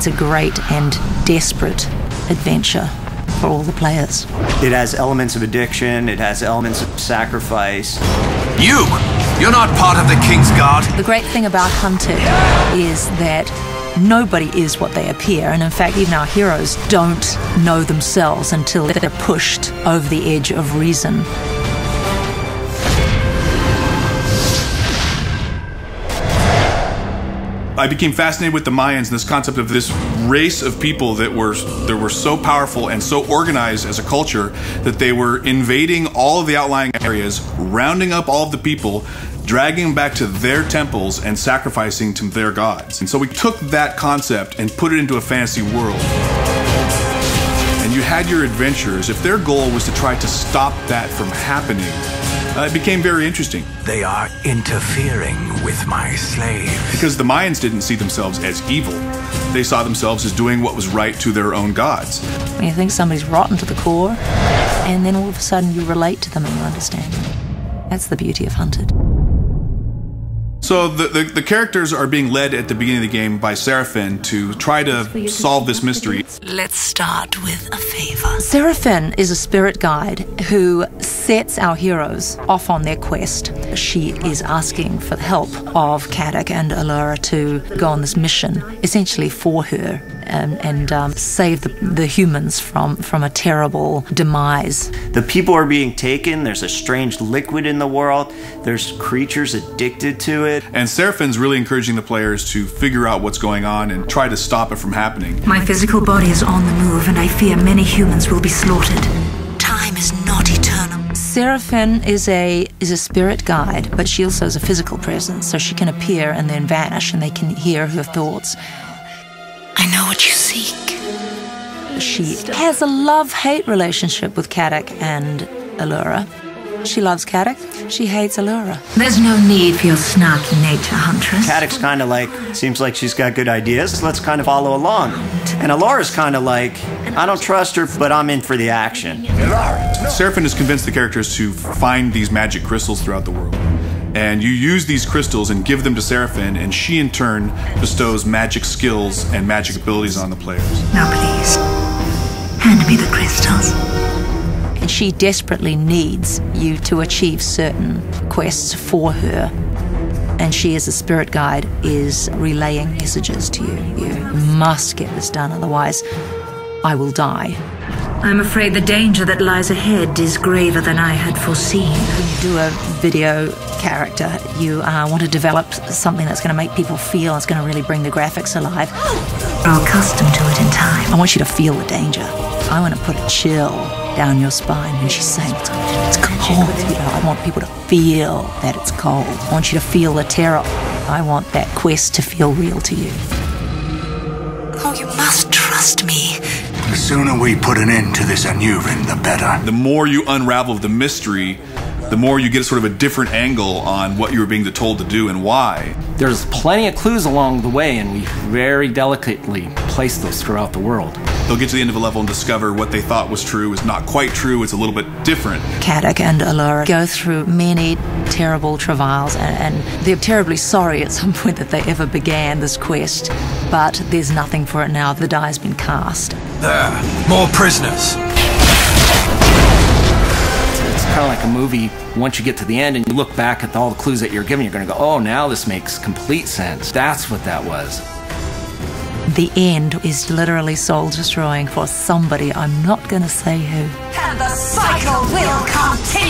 It's a great and desperate adventure for all the players. It has elements of addiction, it has elements of sacrifice. You're not part of the King's Guard. The great thing about Hunted is that nobody is what they appear, and in fact even our heroes don't know themselves until they're pushed over the edge of reason. I became fascinated with the Mayans and this concept of this race of people that were so powerful and so organized as a culture that they were invading all of the outlying areas, rounding up all of the people, dragging them back to their temples and sacrificing to their gods. And so we took that concept and put it into a fantasy world. And you had your adventurers. If their goal was to try to stop that from happening, it became very interesting. They are interfering with my slave. Because the Mayans didn't see themselves as evil. They saw themselves as doing what was right to their own gods. When you think somebody's rotten to the core, and then all of a sudden you relate to them and you understand them. That's the beauty of Hunted. So the characters are being led at the beginning of the game by Seraphine to try to solve this mystery. Let's start with a favor. Seraphine is a spirit guide who sets our heroes off on their quest. She is asking for the help of Caddoc and Allura to go on this mission, essentially for her, and save the humans from a terrible demise. The people are being taken, there's a strange liquid in the world, there's creatures addicted to it. And Seraphine's really encouraging the players to figure out what's going on and try to stop it from happening. My physical body is on the move, and I fear many humans will be slaughtered. Time is not eternal. Seraphine is a spirit guide, but she also is a physical presence, so she can appear and then vanish, and they can hear her thoughts. I know what you seek. She has a love-hate relationship with Caddoc and Allura. She loves Caddoc, she hates Allura. There's no need for your snarky nature, Huntress. Caddoc's kind of like, seems like she's got good ideas, let's kind of follow along. And Allura's kind of like, I don't trust her, but I'm in for the action. Seraphine has convinced the characters to find these magic crystals throughout the world. And you use these crystals and give them to Seraphine, and she in turn bestows magic skills and magic abilities on the players. Now please, hand me the crystals. And she desperately needs you to achieve certain quests for her. And she, as a spirit guide, is relaying messages to you. You must get this done, otherwise I will die. I'm afraid the danger that lies ahead is graver than I had foreseen. When you do a video character, you want to develop something that's going to make people feel, it's going to really bring the graphics alive. Grow accustomed to it in time. I want you to feel the danger. I want to put a chill down your spine when she's saying it's cold. You know, I want people to feel that it's cold. I want you to feel the terror. I want that quest to feel real to you. Oh, you must trust me. The sooner we put an end to this unnerving, the better. The more you unravel the mystery, the more you get sort of a different angle on what you were being told to do and why. There's plenty of clues along the way, and we very delicately place those throughout the world. They'll get to the end of a level and discover what they thought was true is not quite true, it's a little bit different. Caddoc and Allura go through many terrible travails, and they're terribly sorry at some point that they ever began this quest, but there's nothing for it now. The die has been cast. There, more prisoners. It's kind of like a movie. Once you get to the end and you look back at all the clues that you're given, you're going to go, oh, now this makes complete sense. That's what that was. The end is literally soul-destroying for somebody. I'm not going to say who. And the cycle will continue.